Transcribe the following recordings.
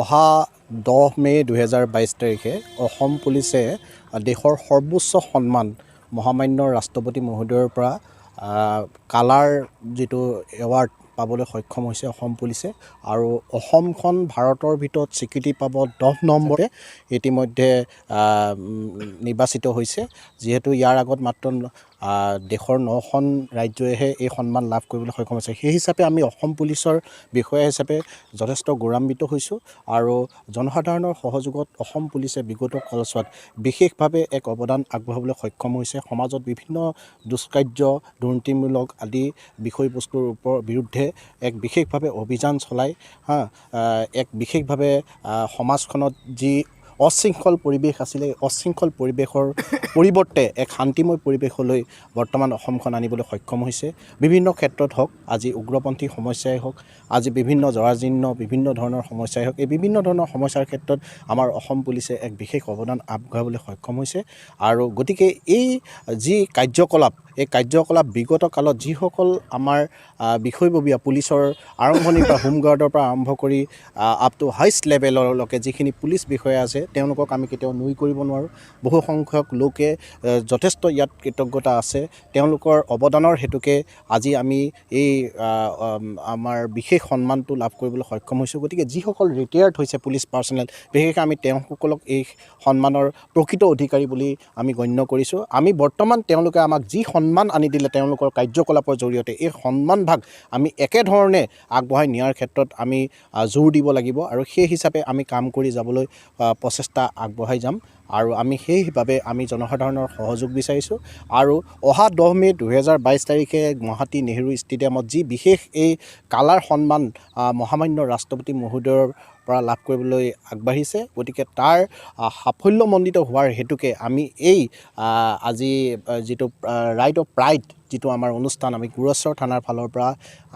অহা 10 মে 2022 তাৰিখে অসম পুলিচে দেশৰ সৰ্বোচ্চ সন্মান মহামান্য ৰাষ্ট্ৰপতি মহোদয়ৰ পৰা কালাৰ যিটো এৱাৰ্ড পাবলৈ সক্ষম হৈছে অসম পুলিচে আৰু অসমখন ভাৰতৰ ভিতৰত স্বীকৃতি পাব 10 নম্বৰে ইতিমধ্যে নিৰ্বাচিত হৈছে। যিহেতু ইয়াৰ আগত মাত্ৰ দেশৰ 9খন ৰাজ্যইহে এই সন্মান লাভ কৰিবলৈ সক্ষম হৈছে। সেই হিচাপে আমি অসম পুলিচৰ বিষয়া হিচাপে যথেষ্ট গৌৰৱান্বিত হৈছোঁ আৰু জনসাধাৰণৰ সহযোগত অসম পুলিচে বিগত কালছোৱাত বিশেষভাৱে এক অৱদান আগবঢ়াবলৈ সক্ষম হৈছে। সমাজত বিভিন্ন দুষ্কাৰ্য দুৰ্নীতিমূলক আদি বিষয়বস্তুৰ বিৰুদ্ধে এক বিশেষভাৱে অভিযান চলাই এক বিশেষভাৱে সমাজখনত যি অশৃংখল পৰিৱেশ আছিলে অশৃংখল পৰিৱেশৰ পৰিৱৰ্তে এক শান্তিময় পৰিৱেশলৈ বৰ্তমান অসমখন আনিবলৈ সক্ষম হৈছে। বিভিন্ন ক্ষেত্ৰত হওক, আজি উগ্ৰপন্থী সমস্যাই হওক, আজি বিভিন্ন জৰাজীৰ্ণ বিভিন্ন ধৰণৰ সমস্যাই হওক, এই বিভিন্ন ধৰণৰ সমস্যাৰ ক্ষেত্ৰত আমাৰ অসম পুলিচে এক বিশেষ অৱদান আগবঢ়াবলৈ সক্ষম হৈছে। আৰু গতিকে এই যি কাৰ্যকলাপ এই কাৰ্যকলাপ বিগত কালত যিসকল আমাৰ বিষয়ববীয়া পুলিচৰ আৰম্ভণিৰ পৰা হোমগাৰ্ডৰ পৰা আৰম্ভ কৰি আপ টু হাইষ্ট লেভেললৈকে যিখিনি পুলিচ বিষয়া আছে তেওঁলোকক আমি কেতিয়াও নুই কৰিব নোৱাৰোঁ। বহু সংখ্যক লোকে যথেষ্ট ইয়াত কৃতজ্ঞতা আছে। তেওঁলোকৰ অৱদানৰ হেতুকে আজি আমি এই আমাৰ বিশেষ সন্মানটো লাভ কৰিবলৈ সক্ষম হৈছোঁ। গতিকে যিসকল ৰিটায়াৰ্ড হৈছে পুলিচ পাৰ্চনেল, বিশেষকৈ আমি তেওঁসকলক এই সন্মানৰ প্ৰকৃত অধিকাৰী বুলি আমি গণ্য কৰিছোঁ। আমি বৰ্তমান তেওঁলোকে আমাক যি সন্মান আনি দিলে তেওঁলোকৰ কাৰ্যকলাপৰ জৰিয়তে এই সন্মানভাগ আমি একেধৰণে আগবঢ়াই নিয়াৰ ক্ষেত্ৰত আমি জোৰ দিব লাগিব আৰু সেই হিচাপে আমি কাম কৰি যাবলৈ প্ৰচেষ্টা আগবঢ়াই যাম আৰু আমি সেইবাবে আমি জনসাধাৰণৰ সহযোগ বিচাৰিছোঁ। আৰু অহা 10 মে 2022 তাৰিখে গুৱাহাটী নেহৰু ষ্টেডিয়ামত যি বিশেষ এই কালাৰ সন্মান মহামান্য ৰাষ্ট্ৰপতি মহোদয়ৰ পৰা লাভ কৰিবলৈ আগবাঢ়িছে, গতিকে তাৰ সাফল্যমণ্ডিত হোৱাৰ হেতুকে আমি এই আজি যিটো ৰাইট অফ প্ৰাইড যিটো আমাৰ অনুষ্ঠান আমি গুৰেশ্বৰ থানাৰ ফালৰ পৰা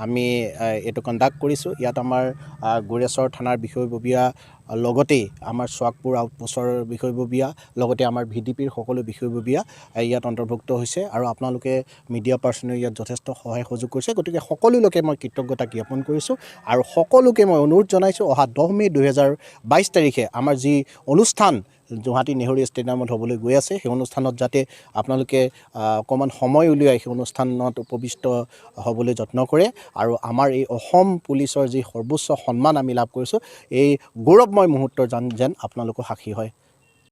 আমি এইটো কণ্ডাক্ট কৰিছোঁ। ইয়াত আমাৰ গুৰেশ্বৰ থানাৰ বিষয়ববীয়া লগতেই আমাৰ চোৱাগপুৰ আউটপোষ্টৰ বিষয়ববীয়া লগতে আমাৰ VDPৰ সকলো বিষয়ববীয়া ইয়াত অন্তৰ্ভুক্ত হৈছে আৰু আপোনালোকে মিডিয়া পাৰ্চনেও ইয়াত যথেষ্ট সহায় সহযোগ কৰিছে। গতিকে সকলোলৈকে মই কৃতজ্ঞতা জ্ঞাপন কৰিছোঁ আৰু সকলোকে মই অনুৰোধ জনাইছোঁ অহা 10 মে 2022 তাৰিখে আমাৰ যি অনুষ্ঠান গুৱাহাটী নেহৰু ষ্টেডিয়ামত হ'বলৈ গৈ আছে সেই অনুষ্ঠানত যাতে আপোনালোকে অকণমান সময় উলিয়াই সেই অনুষ্ঠানত উপবিষ্ট হ'বলৈ যত্ন কৰে আৰু আমাৰ এই অসম পুলিচৰ যি সৰ্বোচ্চ সন্মান আমি লাভ কৰিছোঁ এই গৌৰৱময় মুহূৰ্তৰ যেন আপোনালোকৰ সাক্ষী হয়।